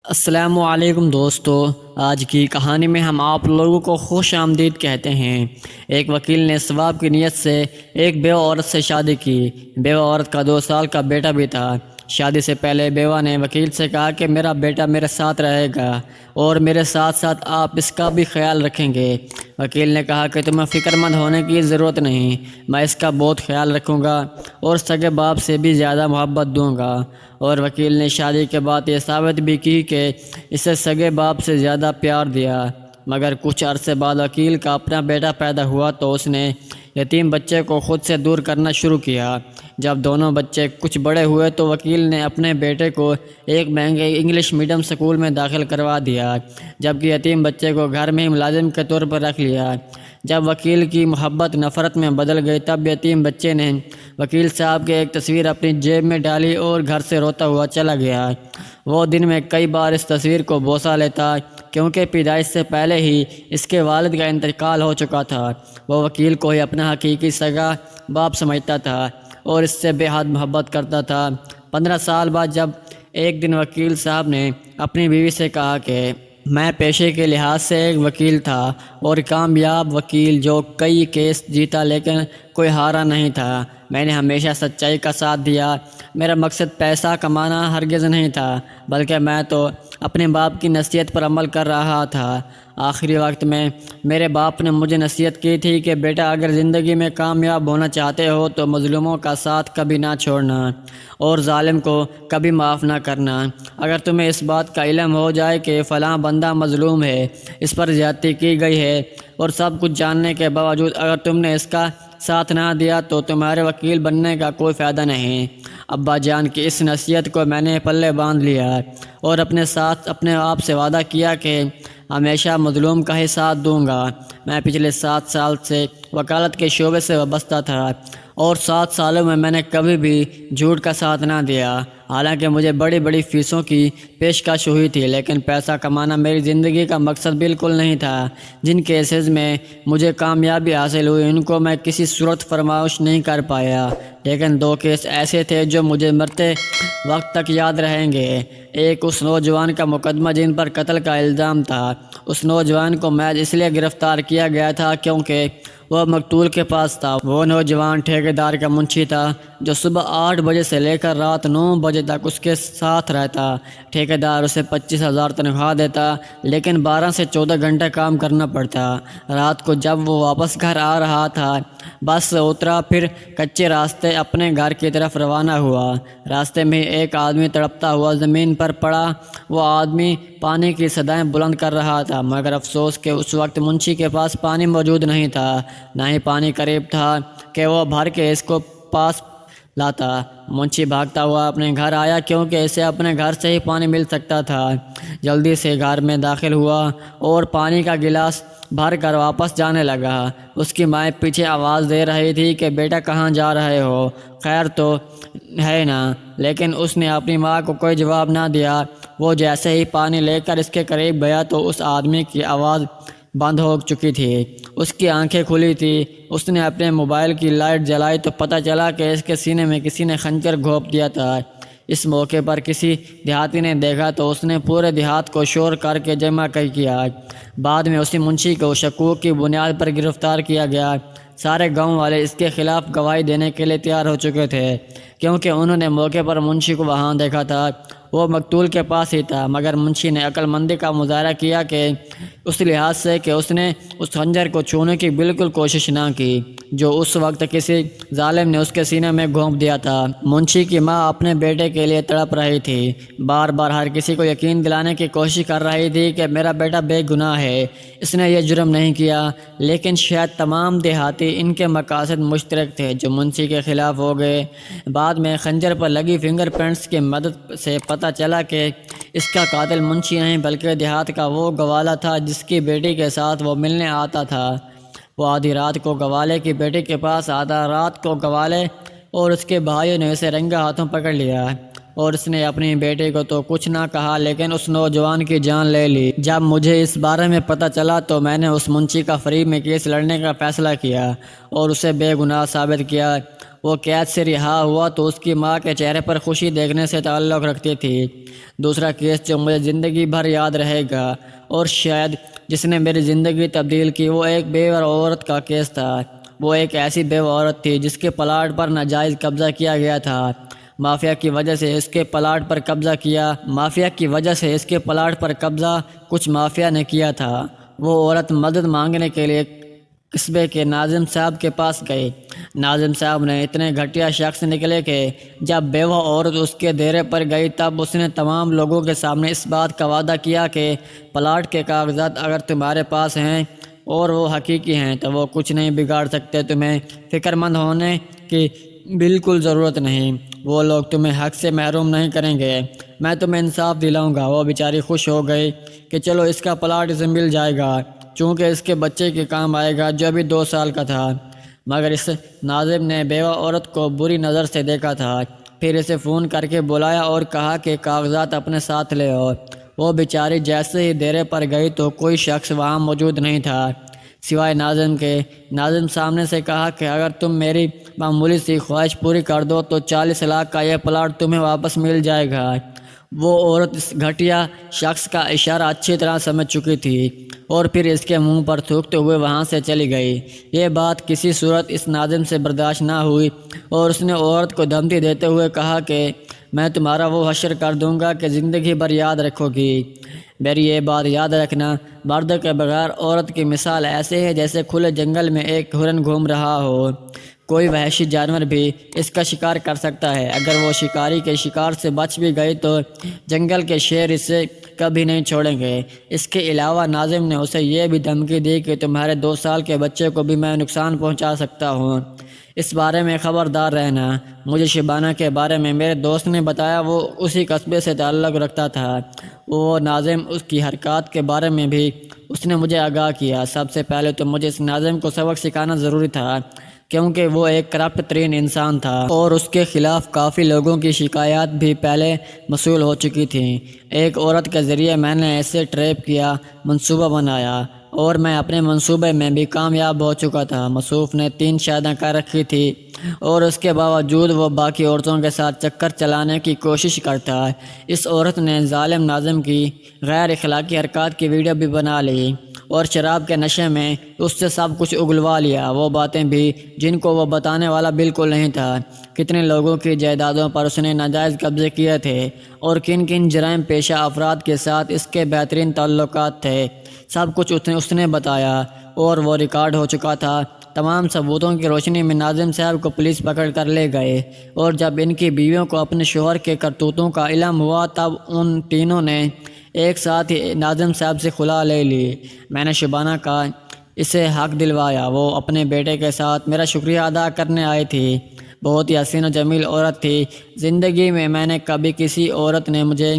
السلام علیکم دوستو، آج کی کہانی میں ہم آپ لوگوں کو خوش آمدید کہتے ہیں۔ ایک وکیل نے ثواب کی نیت سے ایک بیوہ عورت سے شادی کی۔ بیوہ عورت کا 2 سال کا بیٹا بھی تھا۔ شادی سے پہلے بیوہ نے وکیل سے کہا کہ میرا بیٹا میرے ساتھ رہے گا اور میرے ساتھ ساتھ آپ اس کا بھی خیال رکھیں گے۔ وکیل نے کہا کہ تمہیں فکر مند ہونے کی ضرورت نہیں، میں اس کا بہت خیال رکھوں گا اور سگے باپ سے بھی زیادہ محبت دوں گا۔ اور وکیل نے شادی کے بعد یہ ثابت بھی کی کہ اسے سگے باپ سے زیادہ پیار دیا۔ مگر کچھ عرصے بعد وکیل کا اپنا بیٹا پیدا ہوا تو اس نے یتیم بچے کو خود سے دور کرنا شروع کیا۔ جب دونوں بچے کچھ بڑے ہوئے تو وکیل نے اپنے بیٹے کو ایک مہنگے انگلش میڈیم اسکول میں داخل کروا دیا، جبکہ یتیم بچے کو گھر میں ہی ملازم کے طور پر رکھ لیا۔ جب وکیل کی محبت نفرت میں بدل گئی تب یتیم بچے نے وکیل صاحب کی ایک تصویر اپنی جیب میں ڈالی اور گھر سے روتا ہوا چلا گیا۔ وہ دن میں کئی بار اس تصویر کو بوسہ لیتا کیونکہ پیدائش سے پہلے ہی اس کے والد کا انتقال ہو چکا تھا۔ وہ وکیل کو ہی اپنا حقیقی سگا باپ سمجھتا تھا اور اس سے بے حد محبت کرتا تھا۔ 15 سال بعد جب ایک دن وکیل صاحب نے اپنی بیوی سے کہا کہ میں پیشے کے لحاظ سے ایک وکیل تھا اور کامیاب وکیل جو کئی کیس جیتا لیکن کوئی ہارا نہیں تھا۔ میں نے ہمیشہ سچائی کا ساتھ دیا۔ میرا مقصد پیسہ کمانا ہرگز نہیں تھا، بلکہ میں تو اپنے باپ کی نصیحت پر عمل کر رہا تھا۔ آخری وقت میں میرے باپ نے مجھے نصیحت کی تھی کہ بیٹا اگر زندگی میں کامیاب ہونا چاہتے ہو تو مظلوموں کا ساتھ کبھی نہ چھوڑنا اور ظالم کو کبھی معاف نہ کرنا۔ اگر تمہیں اس بات کا علم ہو جائے کہ فلاں بندہ مظلوم ہے، اس پر زیادتی کی گئی ہے، اور سب کچھ جاننے کے باوجود اگر تم نے اس کا ساتھ نہ دیا تو تمہارے وکیل بننے کا کوئی فائدہ نہیں۔ ابا جان کی اس نصیحت کو میں نے پلے باندھ لیا اور اپنے ساتھ اپنے آپ سے وعدہ کیا کہ ہمیشہ مظلوم کا ہی ساتھ دوں گا۔ میں پچھلے 7 سال سے وکالت کے شعبے سے وابستہ تھا اور 7 سالوں میں نے کبھی بھی جھوٹ کا ساتھ نہ دیا۔ حالانکہ مجھے بڑی بڑی فیسوں کی پیشکش ہوئی تھی، لیکن پیسہ کمانا میری زندگی کا مقصد بالکل نہیں تھا۔ جن کیسز میں مجھے کامیابی حاصل ہوئی ان کو میں کسی صورت فراموش نہیں کر پایا، لیکن 2 کیس ایسے تھے جو مجھے مرتے وقت تک یاد رہیں گے۔ ایک اس نوجوان کا مقدمہ جن پر قتل کا الزام تھا۔ اس نوجوان کو محض اس لیے گرفتار کیا گیا تھا کیونکہ وہ مقتول کے پاس تھا۔ وہ نوجوان ٹھیکیدار کا منشی تھا جو صبح 8 بجے سے لے کر رات 9 بجے تک اس کے ساتھ رہتا۔ ٹھیکیدار اسے 25,000 تنخواہ دیتا، لیکن 12 سے 14 گھنٹے کام کرنا پڑتا۔ رات کو جب وہ واپس گھر آ رہا تھا، بس سے اترا، پھر کچے راستے اپنے گھر کی طرف روانہ ہوا۔ راستے میں ایک آدمی تڑپتا ہوا زمین پر پڑا۔ وہ آدمی پانی کی صدائیں بلند کر رہا تھا، مگر افسوس کہ اس وقت منشی کے پاس پانی موجود نہیں تھا، نہ ہی پانی قریب تھا کہ وہ بھر کے اس کو پاس لاتا۔ منشی بھاگتا ہوا اپنے گھر آیا کیونکہ اسے اپنے گھر سے ہی پانی مل سکتا تھا۔ جلدی سے گھر میں داخل ہوا اور پانی کا گلاس بھر کر واپس جانے لگا۔ اس کی ماں پیچھے آواز دے رہی تھی کہ بیٹا کہاں جا رہے ہو، خیر تو ہے نا؟ لیکن اس نے اپنی ماں کو کوئی جواب نہ دیا۔ وہ جیسے ہی پانی لے کر اس کے قریب گیا تو اس آدمی کی آواز بند ہو چکی تھی۔ اس کی آنکھیں کھلی تھی۔ اس نے اپنے موبائل کی لائٹ جلائی تو پتہ چلا کہ اس کے سینے میں کسی نے خنجر گھونپ دیا تھا۔ اس موقع پر کسی دیہاتی نے دیکھا تو اس نے پورے دیہات کو شور کر کے جمع کیا۔ بعد میں اسی منشی کو شکوک کی بنیاد پر گرفتار کیا گیا۔ سارے گاؤں والے اس کے خلاف گواہی دینے کے لیے تیار ہو چکے تھے کیونکہ انہوں نے موقع پر منشی کو وہاں دیکھا تھا۔ وہ مقتول کے پاس ہی تھا، مگر منشی نے عقل مندی کا مظاہرہ کیا کہ اس لحاظ سے کہ اس نے اس خنجر کو چھونے کی بالکل کوشش نہ کی جو اس وقت کسی ظالم نے اس کے سینے میں گھونپ دیا تھا۔ منشی کی ماں اپنے بیٹے کے لیے تڑپ رہی تھی، بار بار ہر کسی کو یقین دلانے کی کوشش کر رہی تھی کہ میرا بیٹا بے گناہ ہے، اس نے یہ جرم نہیں کیا۔ لیکن شاید تمام دیہاتی ان کے مقاصد مشترک تھے جو منشی کے خلاف ہو گئے۔ بعد میں خنجر پر لگی فنگر پرنٹس کی مدد سے پتہ چلا کہ اس کا قاتل منشی نہیں بلکہ دیہات کا وہ گوالا تھا جس کی بیٹی کے ساتھ وہ ملنے آتا تھا۔ وہ آدھی رات کو گوالے کی بیٹی کے پاس آتا۔ رات کو گوالے اور اس کے بھائیوں نے اسے رنگے ہاتھوں پکڑ لیا اور اس نے اپنی بیٹی کو تو کچھ نہ کہا لیکن اس نوجوان کی جان لے لی۔ جب مجھے اس بارے میں پتہ چلا تو میں نے اس منشی کا فریب میں کیس لڑنے کا فیصلہ کیا اور اسے بے گناہ ثابت کیا۔ وہ قید سے رہا ہوا تو اس کی ماں کے چہرے پر خوشی دیکھنے سے تعلق رکھتی تھی۔ دوسرا کیس جو مجھے زندگی بھر یاد رہے گا اور شاید جس نے میری زندگی تبدیل کی، وہ ایک بیوہ عورت کا کیس تھا۔ وہ ایک ایسی بیوہ عورت تھی جس کے پلاٹ پر ناجائز قبضہ کیا گیا تھا۔ مافیا کی وجہ سے اس کے پلاٹ پر قبضہ کچھ مافیا نے کیا تھا۔ وہ عورت مدد مانگنے کے لیے قصبے کے ناظم صاحب کے پاس گئی۔ ناظم صاحب نے اتنے گھٹیا شخص نکلے کہ جب بیوہ عورت اس کے ڈیرے پر گئی تب اس نے تمام لوگوں کے سامنے اس بات کا وعدہ کیا کہ پلاٹ کے کاغذات اگر تمہارے پاس ہیں اور وہ حقیقی ہیں تو وہ کچھ نہیں بگاڑ سکتے۔ تمہیں فکر مند ہونے کی بالکل ضرورت نہیں، وہ لوگ تمہیں حق سے محروم نہیں کریں گے، میں تمہیں انصاف دلاؤں گا۔ وہ بیچاری خوش ہو گئی کہ چلو اس کا پلاٹ اسے مل جائے گا، چونکہ اس کے بچے کے کام آئے گا جو ابھی 2 سال کا تھا۔ مگر اس ناظم نے بیوہ عورت کو بری نظر سے دیکھا تھا، پھر اسے فون کر کے بلایا اور کہا کہ کاغذات اپنے ساتھ لے آؤ۔ وہ بیچاری جیسے ہی ڈیرے پر گئی تو کوئی شخص وہاں موجود نہیں تھا سوائے ناظم کے۔ ناظم سامنے سے کہا کہ اگر تم میری معمولی سی خواہش پوری کر دو تو 40 لاکھ کا یہ پلاٹ تمہیں واپس مل جائے گا۔ وہ عورت اس گھٹیا شخص کا اشارہ اچھی طرح سمجھ چکی تھی اور پھر اس کے منہ پر تھوکتے ہوئے وہاں سے چلی گئی۔ یہ بات کسی صورت اس ناظم سے برداشت نہ ہوئی اور اس نے عورت کو دھمکی دیتے ہوئے کہا کہ میں تمہارا وہ حشر کر دوں گا کہ زندگی بھر یاد رکھو گی۔ میری یہ بات یاد رکھنا، مرد کے بغیر عورت کی مثال ایسے ہے جیسے کھلے جنگل میں ایک ہرن گھوم رہا ہو۔ کوئی وحشی جانور بھی اس کا شکار کر سکتا ہے، اگر وہ شکاری کے شکار سے بچ بھی گئی تو جنگل کے شیر اسے کبھی نہیں چھوڑیں گے۔ اس کے علاوہ ناظم نے اسے یہ بھی دھمکی دی کہ تمہارے 2 سال کے بچے کو بھی میں نقصان پہنچا سکتا ہوں، اس بارے میں خبردار رہنا۔ مجھے شبانہ کے بارے میں میرے دوست نے بتایا، وہ اسی قصبے سے تعلق رکھتا تھا۔ وہ ناظم اس کی حرکات کے بارے میں بھی اس نے مجھے آگاہ کیا۔ سب سے پہلے تو مجھے اس ناظم کو سبق سکھانا ضروری تھا، کیونکہ وہ ایک کرپٹ ترین انسان تھا اور اس کے خلاف کافی لوگوں کی شکایات بھی پہلے موصول ہو چکی تھیں۔ ایک عورت کے ذریعے میں نے ایسے ٹریپ کیا، منصوبہ بنایا اور میں اپنے منصوبے میں بھی کامیاب ہو چکا تھا۔ مصروف نے 3 شادیاں کر رکھی تھی اور اس کے باوجود وہ باقی عورتوں کے ساتھ چکر چلانے کی کوشش کرتا۔ اس عورت نے ظالم ناظم کی غیر اخلاقی حرکات کی ویڈیو بھی بنا لی اور شراب کے نشے میں اس سے سب کچھ اگلوا لیا، وہ باتیں بھی جن کو وہ بتانے والا بالکل نہیں تھا۔ کتنے لوگوں کی جائیدادوں پر اس نے ناجائز قبضے کیے تھے اور کن کن جرائم پیشہ افراد کے ساتھ اس کے بہترین تعلقات تھے، سب کچھ اس نے بتایا اور وہ ریکارڈ ہو چکا تھا۔ تمام ثبوتوں کی روشنی میں ناظم صاحب کو پولیس پکڑ کر لے گئے اور جب ان کی بیویوں کو اپنے شوہر کے کرتوتوں کا علم ہوا تب ان تینوں نے ایک ساتھ ہی ناظم صاحب سے خلا لے لی۔ میں نے شبانہ کا اسے حق دلوایا، وہ اپنے بیٹے کے ساتھ میرا شکریہ ادا کرنے آئی تھی۔ بہت ہی حسین و جمیل عورت تھی۔ زندگی میں نے کبھی کسی عورت نے مجھے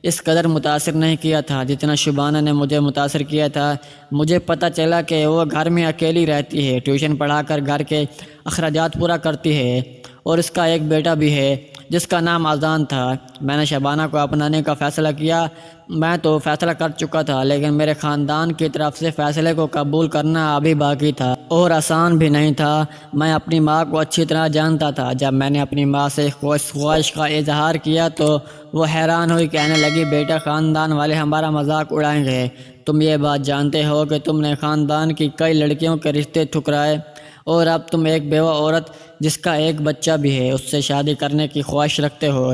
اس قدر متاثر نہیں کیا تھا جتنا شبانہ نے مجھے متاثر کیا تھا۔ مجھے پتہ چلا کہ وہ گھر میں اکیلی رہتی ہے، ٹیوشن پڑھا کر گھر کے اخراجات پورا کرتی ہے اور اس کا ایک بیٹا بھی ہے جس کا نام اذان تھا۔ میں نے شبانہ کو اپنانے کا فیصلہ کیا۔ میں تو فیصلہ کر چکا تھا لیکن میرے خاندان کی طرف سے فیصلے کو قبول کرنا ابھی باقی تھا اور آسان بھی نہیں تھا۔ میں اپنی ماں کو اچھی طرح جانتا تھا۔ جب میں نے اپنی ماں سے خواہش کا اظہار کیا تو وہ حیران ہوئی، کہنے لگی بیٹا خاندان والے ہمارا مذاق اڑائیں گے، تم یہ بات جانتے ہو کہ تم نے خاندان کی کئی لڑکیوں کے رشتے ٹھکرائے اور اب تم ایک بیوہ عورت جس کا ایک بچہ بھی ہے اس سے شادی کرنے کی خواہش رکھتے ہو،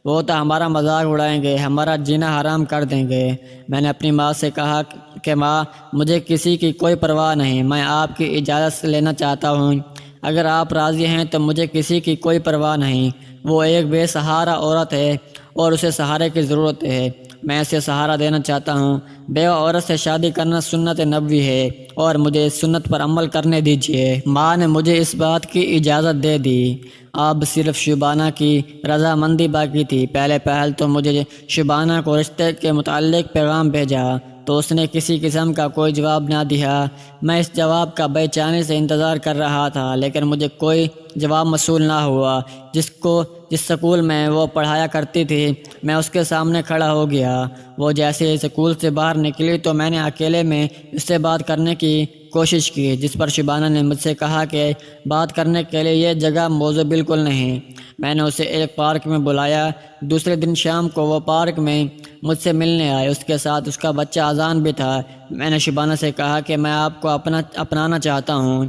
وہ تو ہمارا مذاق اڑائیں گے، ہمارا جینا حرام کر دیں گے۔ میں نے اپنی ماں سے کہا کہ ماں مجھے کسی کی کوئی پرواہ نہیں، میں آپ کی اجازت لینا چاہتا ہوں، اگر آپ راضی ہیں تو مجھے کسی کی کوئی پرواہ نہیں۔ وہ ایک بے سہارا عورت ہے اور اسے سہارے کی ضرورت ہے، میں اسے سہارا دینا چاہتا ہوں۔ بیوہ عورت سے شادی کرنا سنت نبوی ہے اور مجھے اس سنت پر عمل کرنے دیجیے۔ ماں نے مجھے اس بات کی اجازت دے دی۔ اب صرف شبانہ کی رضامندی باقی تھی۔ پہلے پہل تو مجھے شبانہ کو رشتے کے متعلق پیغام بھیجا تو اس نے کسی قسم کا کوئی جواب نہ دیا۔ میں اس جواب کا بے چینی سے انتظار کر رہا تھا لیکن مجھے کوئی جواب موصول نہ ہوا۔ جس سکول میں وہ پڑھایا کرتی تھی میں اس کے سامنے کھڑا ہو گیا۔ وہ جیسے ہی سکول سے باہر نکلی تو میں نے اکیلے میں اس سے بات کرنے کی کوشش کی، جس پر شبانہ نے مجھ سے کہا کہ بات کرنے کے لیے یہ جگہ موزوں بالکل نہیں۔ میں نے اسے ایک پارک میں بلایا۔ دوسرے دن شام کو وہ پارک میں مجھ سے ملنے آئے، اس کے ساتھ اس کا بچہ اذان بھی تھا۔ میں نے شبانہ سے کہا کہ میں آپ کو اپنانا چاہتا ہوں،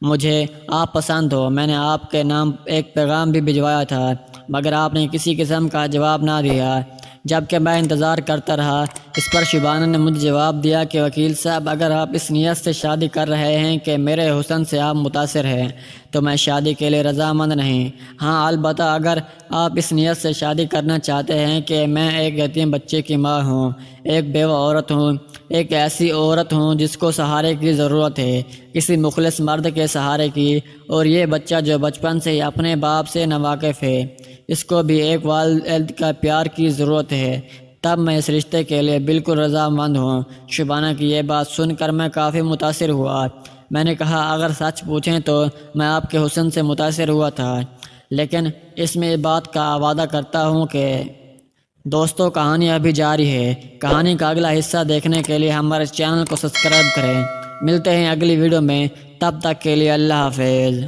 مجھے آپ پسند ہو۔ میں نے آپ کے نام ایک پیغام بھی بھجوایا تھا مگر آپ نے کسی قسم کا جواب نہ دیا۔ جبکہ میں انتظار کرتا رہا، اس پر شبانہ نے مجھے جواب دیا کہ وکیل صاحب، اگر آپ اس نیت سے شادی کر رہے ہیں کہ میرے حسن سے آپ متاثر ہیں تو میں شادی کے لیے رضامند نہیں۔ ہاں، البتہ اگر آپ اس نیت سے شادی کرنا چاہتے ہیں کہ میں ایک یتیم بچے کی ماں ہوں، ایک بیوہ عورت ہوں، ایک ایسی عورت ہوں جس کو سہارے کی ضرورت ہے، کسی مخلص مرد کے سہارے کی، اور یہ بچہ جو بچپن سے ہی اپنے باپ سے ناواقف ہے، اس کو بھی ایک والد کا پیار کی ضرورت ہے، تب میں اس رشتے کے لیے بالکل رضامند ہوں۔ شبانہ کی یہ بات سن کر میں کافی متاثر ہوا۔ میں نے کہا اگر سچ پوچھیں تو میں آپ کے حسن سے متاثر ہوا تھا، لیکن اس میں بات کا وعدہ کرتا ہوں کہ دوستو کہانی ابھی جاری ہے۔ کہانی کا اگلا حصہ دیکھنے کے لیے ہمارے چینل کو سبسکرائب کریں۔ ملتے ہیں اگلی ویڈیو میں، تب تک کے لیے اللہ حافظ۔